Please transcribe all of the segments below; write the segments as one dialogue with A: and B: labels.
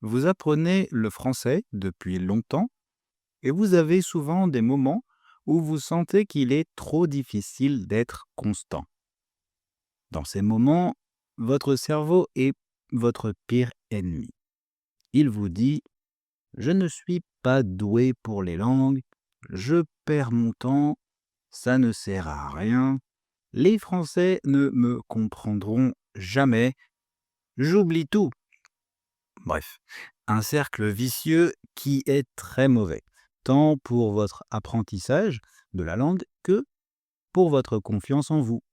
A: Vous apprenez le français depuis longtemps et vous avez souvent des moments où vous sentez qu'il est trop difficile d'être constant. Dans ces moments, votre cerveau est votre pire ennemi. Il vous dit: «Je ne suis pas doué pour les langues, je perds mon temps, ça ne sert à rien, les Français ne me comprendront jamais, j'oublie tout». Bref, un cercle vicieux qui est très mauvais, tant pour votre apprentissage de la langue que pour votre confiance en vous.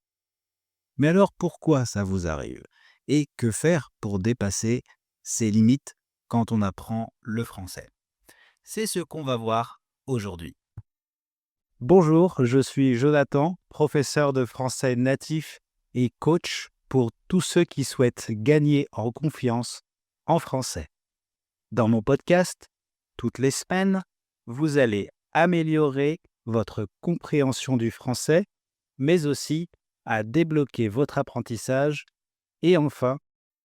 A: Mais alors pourquoi ça vous arrive? Et que faire pour dépasser ces limites quand on apprend le français? C'est ce qu'on va voir aujourd'hui. Bonjour, je suis Jonathan, professeur de français natif et coach pour tous ceux qui souhaitent gagner en confiance en français. Dans mon podcast, toutes les semaines, vous allez améliorer votre compréhension du français, mais aussi à débloquer votre apprentissage et enfin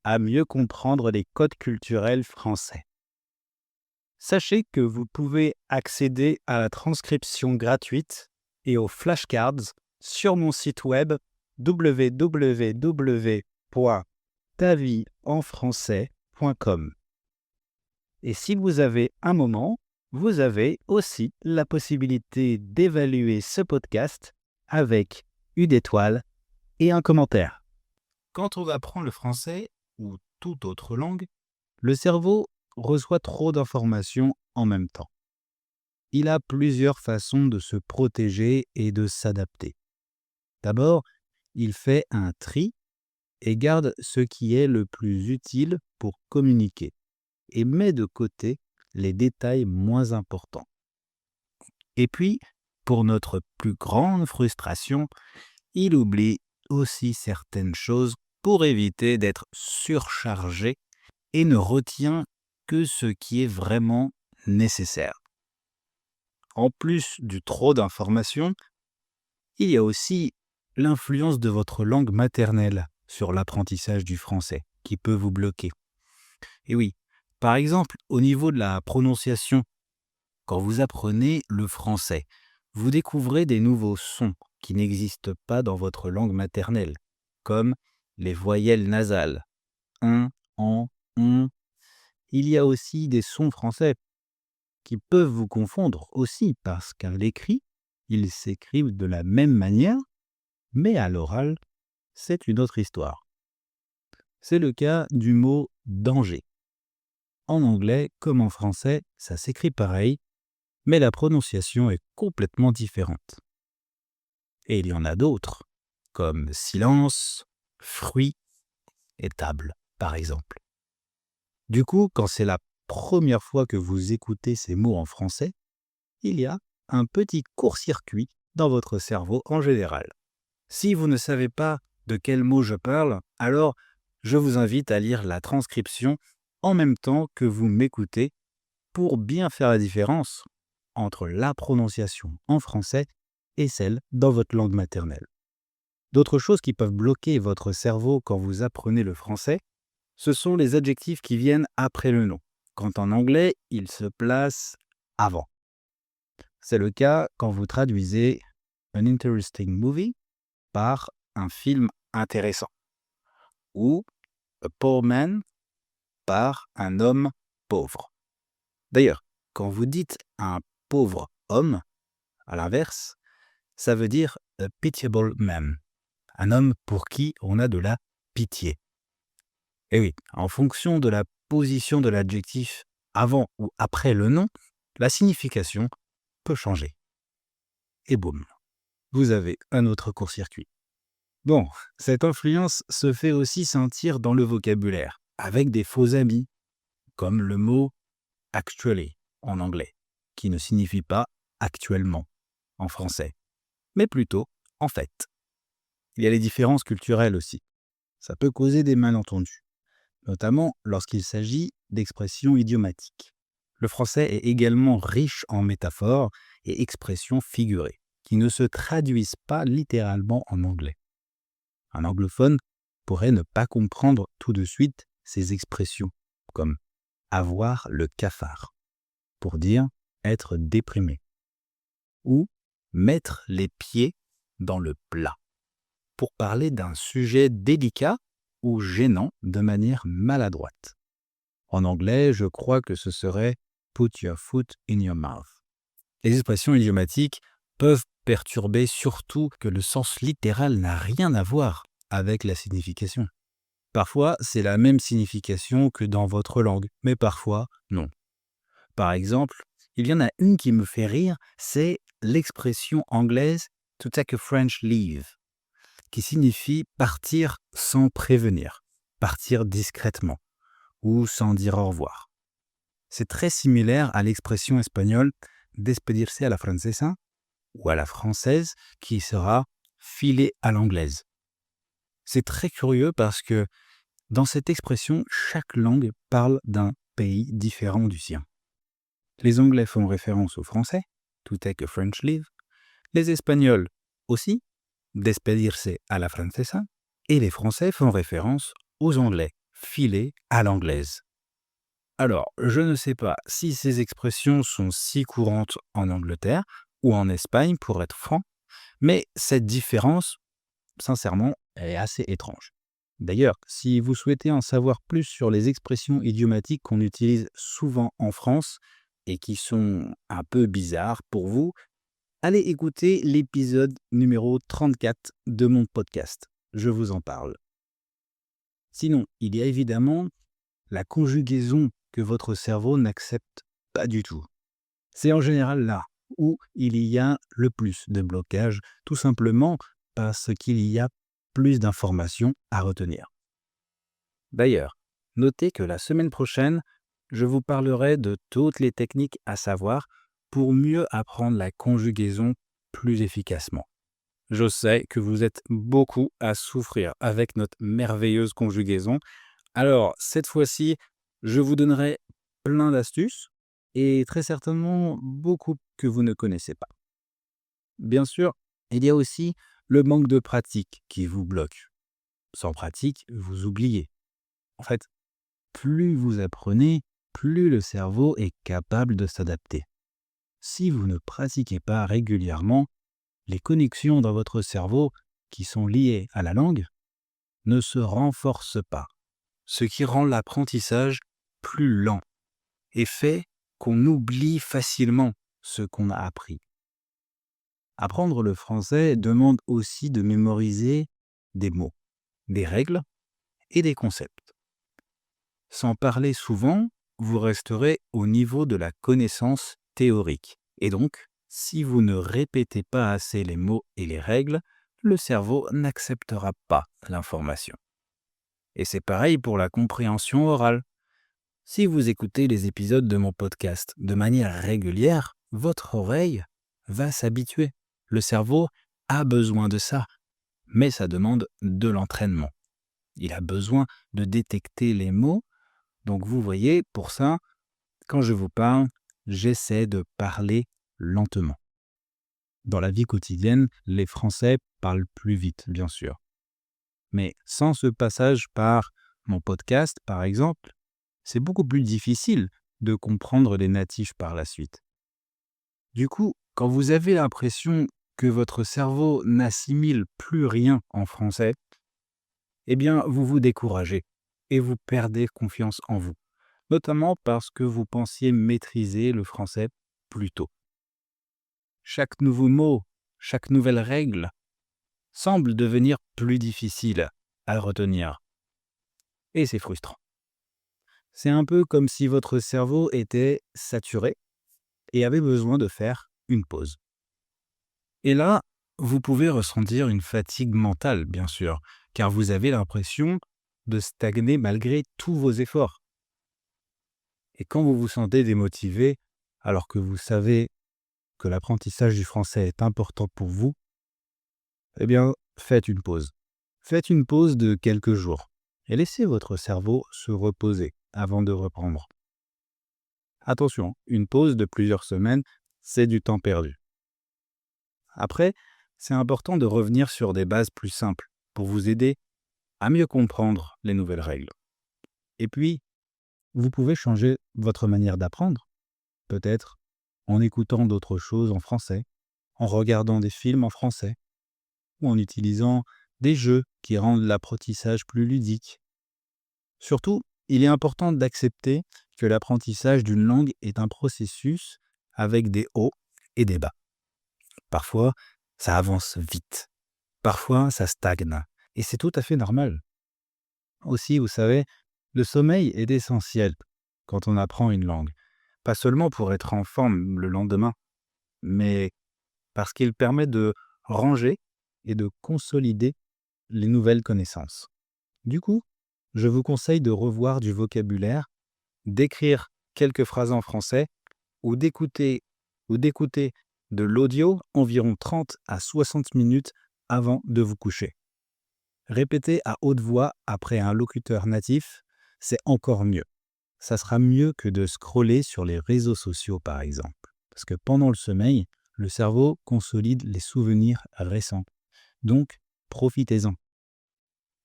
A: à mieux comprendre les codes culturels français. Sachez que vous pouvez accéder à la transcription gratuite et aux flashcards sur mon site web www.tavieenfrançais.com. Et si vous avez un moment, vous avez aussi la possibilité d'évaluer ce podcast avec une étoile et un commentaire. Quand on apprend le français ou toute autre langue, le cerveau reçoit trop d'informations en même temps. Il a plusieurs façons de se protéger et de s'adapter. D'abord, il fait un tri et garde ce qui est le plus utile pour communiquer et met de côté les détails moins importants. Et puis, pour notre plus grande frustration, il oublie aussi certaines choses pour éviter d'être surchargé et ne retient que ce qui est vraiment nécessaire. En plus du trop d'informations, il y a aussi l'influence de votre langue maternelle sur l'apprentissage du français qui peut vous bloquer. Et oui, par exemple, au niveau de la prononciation, quand vous apprenez le français, vous découvrez des nouveaux sons qui n'existent pas dans votre langue maternelle, comme les voyelles nasales, un, en, on. Il y a aussi des sons français qui peuvent vous confondre aussi parce qu'à l'écrit, ils s'écrivent de la même manière, mais à l'oral, c'est une autre histoire. C'est le cas du mot danger. En anglais comme en français, ça s'écrit pareil, mais la prononciation est complètement différente. Et il y en a d'autres, comme silence, fruit et table, par exemple. Du coup, quand c'est la première fois que vous écoutez ces mots en français, il y a un petit court-circuit dans votre cerveau en général. Si vous ne savez pas de quel mot je parle, alors je vous invite à lire la transcription en même temps que vous m'écoutez pour bien faire la différence entre la prononciation en français et celle dans votre langue maternelle. D'autres choses qui peuvent bloquer votre cerveau quand vous apprenez le français, ce sont les adjectifs qui viennent après le nom, quand en anglais, ils se placent avant. C'est le cas quand vous traduisez "an interesting movie" par un film intéressant ou "a poor man" par un homme pauvre. D'ailleurs, quand vous dites un pauvre homme, à l'inverse, ça veut dire "a pitiable man", un homme pour qui on a de la pitié. Et oui, en fonction de la position de l'adjectif avant ou après le nom, la signification peut changer. Et boum, vous avez un autre court-circuit. Bon, cette influence se fait aussi sentir dans le vocabulaire, avec des faux amis, comme le mot actually en anglais, qui ne signifie pas actuellement en français, mais plutôt en fait. Il y a les différences culturelles aussi. Ça peut causer des malentendus, notamment lorsqu'il s'agit d'expressions idiomatiques. Le français est également riche en métaphores et expressions figurées, qui ne se traduisent pas littéralement en anglais. Un anglophone pourrait ne pas comprendre tout de suite ces expressions, comme avoir le cafard, pour dire être déprimé. Ou mettre les pieds dans le plat, pour parler d'un sujet délicat ou gênant de manière maladroite. En anglais, je crois que ce serait put your foot in your mouth. Les expressions idiomatiques peuvent perturber, surtout que le sens littéral n'a rien à voir avec la signification. Parfois, c'est la même signification que dans votre langue, mais parfois, non. Par exemple, il y en a une qui me fait rire, c'est l'expression anglaise « to take a French leave », qui signifie partir sans prévenir, partir discrètement ou sans dire au revoir. C'est très similaire à l'expression espagnole « despedirse a la francesa » ou à la française qui sera « filer à l'anglaise ». C'est très curieux parce que dans cette expression, chaque langue parle d'un pays différent du sien. Les Anglais font référence au français, to take a French leave, les Espagnols aussi, despedirse a la francesa, et les Français font référence aux Anglais, filer à l'anglaise. Alors, je ne sais pas si ces expressions sont si courantes en Angleterre ou en Espagne, pour être franc, mais cette différence, sincèrement, est assez étrange. D'ailleurs, si vous souhaitez en savoir plus sur les expressions idiomatiques qu'on utilise souvent en France et qui sont un peu bizarres pour vous, allez écouter l'épisode numéro 34 de mon podcast. Je vous en parle. Sinon, il y a évidemment la conjugaison que votre cerveau n'accepte pas du tout. C'est en général là où il y a le plus de blocage, tout simplement parce qu'il y a plus d'informations à retenir. D'ailleurs, notez que la semaine prochaine, je vous parlerai de toutes les techniques à savoir pour mieux apprendre la conjugaison plus efficacement. Je sais que vous êtes beaucoup à souffrir avec notre merveilleuse conjugaison. Alors, cette fois-ci, je vous donnerai plein d'astuces et très certainement beaucoup que vous ne connaissez pas. Bien sûr, il y a aussi le manque de pratique qui vous bloque. Sans pratique, vous oubliez. En fait, plus vous apprenez, plus le cerveau est capable de s'adapter. Si vous ne pratiquez pas régulièrement, les connexions dans votre cerveau qui sont liées à la langue ne se renforcent pas, ce qui rend l'apprentissage plus lent et fait qu'on oublie facilement ce qu'on a appris. Apprendre le français demande aussi de mémoriser des mots, des règles et des concepts. Sans parler souvent, vous resterez au niveau de la connaissance théorique. Et donc, si vous ne répétez pas assez les mots et les règles, le cerveau n'acceptera pas l'information. Et c'est pareil pour la compréhension orale. Si vous écoutez les épisodes de mon podcast de manière régulière, votre oreille va s'habituer. Le cerveau a besoin de ça, mais ça demande de l'entraînement. Il a besoin de détecter les mots. Donc vous voyez, pour ça, quand je vous parle, j'essaie de parler lentement. Dans la vie quotidienne, les Français parlent plus vite, bien sûr. Mais sans ce passage par mon podcast, par exemple, c'est beaucoup plus difficile de comprendre les natifs par la suite. Du coup, quand vous avez l'impression que votre cerveau n'assimile plus rien en français, eh bien, vous vous découragez et vous perdez confiance en vous, notamment parce que vous pensiez maîtriser le français plus tôt. Chaque nouveau mot, chaque nouvelle règle semble devenir plus difficile à retenir. Et c'est frustrant. C'est un peu comme si votre cerveau était saturé et avait besoin de faire une pause. Et là, vous pouvez ressentir une fatigue mentale, bien sûr, car vous avez l'impression de stagner malgré tous vos efforts. Et quand vous vous sentez démotivé, alors que vous savez que l'apprentissage du français est important pour vous, eh bien, faites une pause. Faites une pause de quelques jours et laissez votre cerveau se reposer avant de reprendre. Attention, une pause de plusieurs semaines, c'est du temps perdu. Après, c'est important de revenir sur des bases plus simples pour vous aider à mieux comprendre les nouvelles règles. Et puis, vous pouvez changer votre manière d'apprendre, peut-être en écoutant d'autres choses en français, en regardant des films en français, ou en utilisant des jeux qui rendent l'apprentissage plus ludique. Surtout, il est important d'accepter que l'apprentissage d'une langue est un processus avec des hauts et des bas. Parfois, ça avance vite. Parfois, ça stagne. Et c'est tout à fait normal. Aussi, vous savez, le sommeil est essentiel quand on apprend une langue. Pas seulement pour être en forme le lendemain, mais parce qu'il permet de ranger et de consolider les nouvelles connaissances. Du coup, je vous conseille de revoir du vocabulaire, d'écrire quelques phrases en français ou d'écouter de l'audio environ 30 à 60 minutes avant de vous coucher. Répéter à haute voix après un locuteur natif, c'est encore mieux. Ça sera mieux que de scroller sur les réseaux sociaux, par exemple. Parce que pendant le sommeil, le cerveau consolide les souvenirs récents. Donc, profitez-en.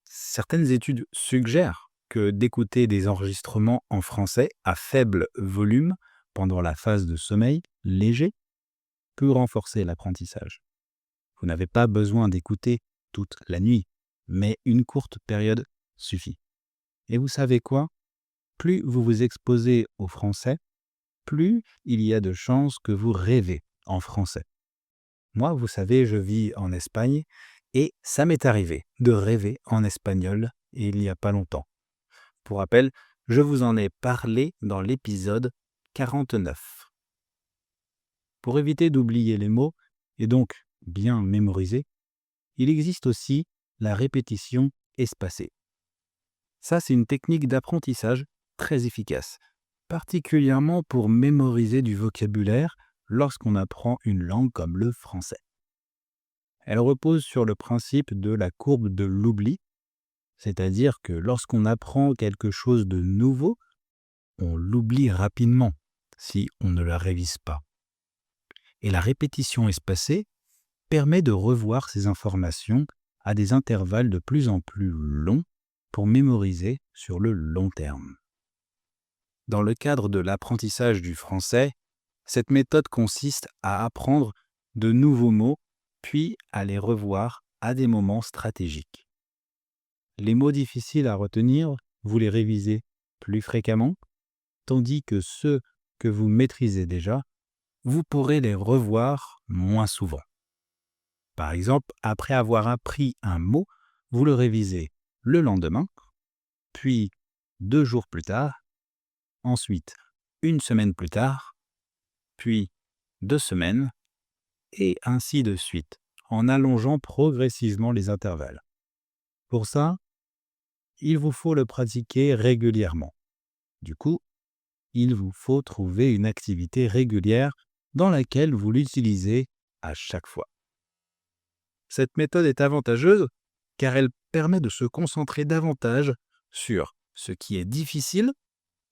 A: Certaines études suggèrent que d'écouter des enregistrements en français à faible volume pendant la phase de sommeil léger peut renforcer l'apprentissage. Vous n'avez pas besoin d'écouter toute la nuit, mais une courte période suffit. Et vous savez quoi? Plus vous vous exposez au français, plus il y a de chances que vous rêvez en français. Moi, vous savez, je vis en Espagne et ça m'est arrivé de rêver en espagnol il n'y a pas longtemps. Pour rappel, je vous en ai parlé dans l'épisode 49. Pour éviter d'oublier les mots et donc bien mémoriser, il existe aussi la répétition espacée. Ça, c'est une technique d'apprentissage très efficace, particulièrement pour mémoriser du vocabulaire lorsqu'on apprend une langue comme le français. Elle repose sur le principe de la courbe de l'oubli, c'est-à-dire que lorsqu'on apprend quelque chose de nouveau, on l'oublie rapidement si on ne la révise pas. Et la répétition espacée permet de revoir ces informations à des intervalles de plus en plus longs pour mémoriser sur le long terme. Dans le cadre de l'apprentissage du français, cette méthode consiste à apprendre de nouveaux mots, puis à les revoir à des moments stratégiques. Les mots difficiles à retenir, vous les révisez plus fréquemment, tandis que ceux que vous maîtrisez déjà, vous pourrez les revoir moins souvent. Par exemple, après avoir appris un mot, vous le révisez le lendemain, puis 2 jours plus tard, ensuite 1 semaine plus tard, puis 2 semaines, et ainsi de suite, en allongeant progressivement les intervalles. Pour ça, il vous faut le pratiquer régulièrement. Du coup, il vous faut trouver une activité régulière dans laquelle vous l'utilisez à chaque fois. Cette méthode est avantageuse car elle permet de se concentrer davantage sur ce qui est difficile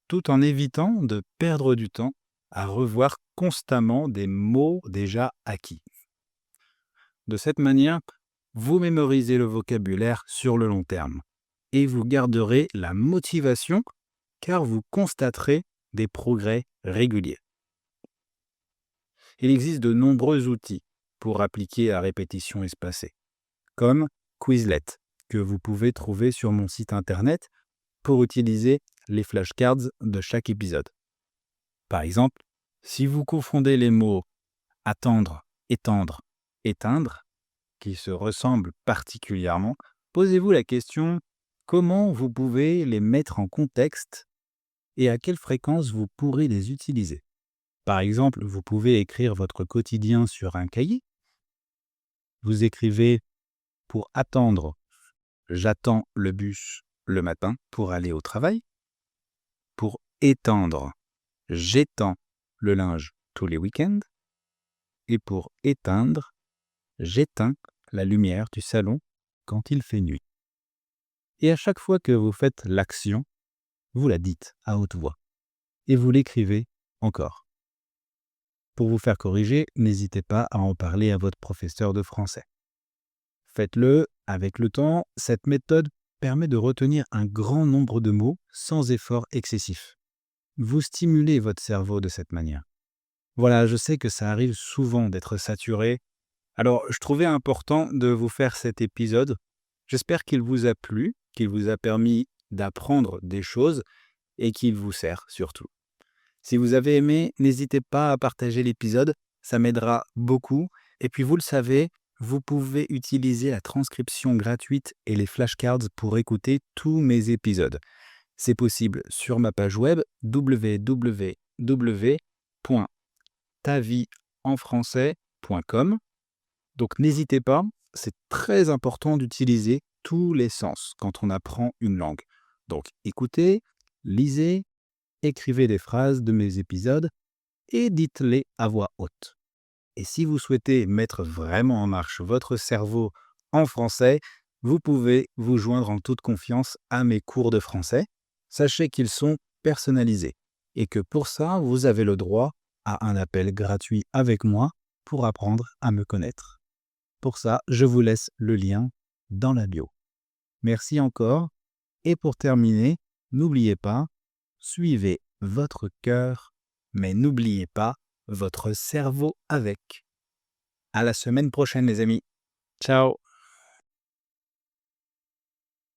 A: tout en évitant de perdre du temps à revoir constamment des mots déjà acquis. De cette manière, vous mémorisez le vocabulaire sur le long terme et vous garderez la motivation car vous constaterez des progrès réguliers. Il existe de nombreux outils pour appliquer la répétition espacée, comme Quizlet, que vous pouvez trouver sur mon site internet pour utiliser les flashcards de chaque épisode. Par exemple, si vous confondez les mots attendre, étendre, éteindre, qui se ressemblent particulièrement, posez-vous la question comment vous pouvez les mettre en contexte et à quelle fréquence vous pourrez les utiliser. Par exemple, vous pouvez écrire votre quotidien sur un cahier. Vous écrivez pour attendre, j'attends le bus le matin pour aller au travail. Pour étendre, j'étends le linge tous les week-ends. Et pour éteindre, j'éteins la lumière du salon quand il fait nuit. Et à chaque fois que vous faites l'action, vous la dites à haute voix. Et vous l'écrivez encore. Pour vous faire corriger, n'hésitez pas à en parler à votre professeur de français. Faites-le avec le temps, cette méthode permet de retenir un grand nombre de mots sans effort excessif. vous stimulez votre cerveau de cette manière. Voilà, je sais que ça arrive souvent d'être saturé. Alors, je trouvais important de vous faire cet épisode. J'espère qu'il vous a plu, qu'il vous a permis d'apprendre des choses et qu'il vous sert surtout. Si vous avez aimé, n'hésitez pas à partager l'épisode, ça m'aidera beaucoup. Et puis vous le savez, vous pouvez utiliser la transcription gratuite et les flashcards pour écouter tous mes épisodes. C'est possible sur ma page web www.tavieenfrançais.com. Donc n'hésitez pas, c'est très important d'utiliser tous les sens quand on apprend une langue. Donc écoutez, lisez, écrivez des phrases de mes épisodes et dites-les à voix haute. Et si vous souhaitez mettre vraiment en marche votre cerveau en français, vous pouvez vous joindre en toute confiance à mes cours de français. Sachez qu'ils sont personnalisés et que pour ça, vous avez le droit à un appel gratuit avec moi pour apprendre à me connaître. Pour ça, je vous laisse le lien dans la bio. Merci encore. Et pour terminer, n'oubliez pas, suivez votre cœur, mais n'oubliez pas votre cerveau avec. À la semaine prochaine, les amis. Ciao!